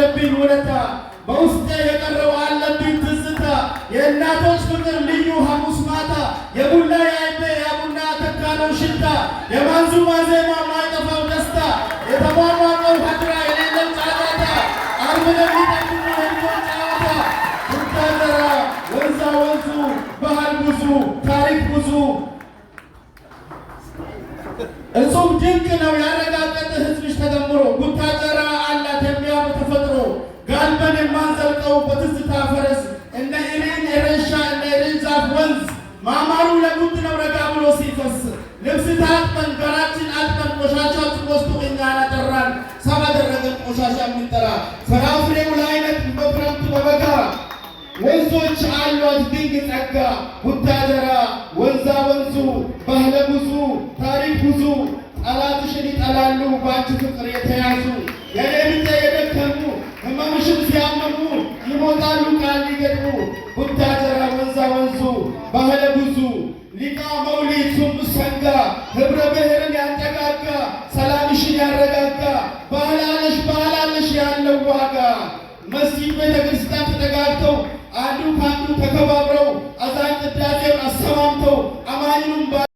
ያለብኝ ውለታ በውስጤ የቀረው አለብኝ ትዝታ የእናቶች ፍቅር ልዩ ሐሙስ ማታ የቡላ የአይቤ የቡና ተካለው ሽታ የማንዙማ ዜማ ማይጠፋው ደስታ የተሟሟቀው ሀድራ የሌለው ጫጫታ አርብ ለሚጠብቁ የልጆች ጨዋታ ቡታጀራ ወንዛ ወንዙ ባህል ብዙ ታሪክ ብዙ እጹብ ድንቅ ነው ያረጋገጠ ሕዝብሽ ተደምሮ ቡታጀራ አላት የሚያምር ተፈጥሮ ጋልበን የማንዘልቀው በትዝታ ፈረስ እነ ኢሬን የረሻ እነ ኢሬን ዛፍ ወንዝ ማማሩ ለጉድ ነው ረጋ ብሎ ሲፈስ ልብስ ታጥበን ገራችን አጥበን ቆሻሻችን ወስዶ እኛን አጠራን ሰባ ደረገን ቆሻሻ የምንጠራ ፍራፍሬው ለአይነት በክረምት በበጋ ወንዞች አሏት ድንቅ ጸጋ ቡታጀራ ወንዛ ወንዙ ባህለ ብዙ ታሪክ ብዙ ጠላትሽን ይጠላሉ ባንቺ ፍቅር የተያዙ የሌሊት የደከሙ ህመምሽን ሲያመሙ ይሞታሉ ቃል ሊገጥሙ ቡታጀራ ወንዛ ወንዙ ባህለ ብዙ ሊቃ መውሊድ ሱም ሰንጋ ህብረ ብሔርን ያጠጋጋ ሰላምሽን ያረጋጋ ባህላለሽ ያለው ዋጋ መስጊድ ቤተክርስቲያን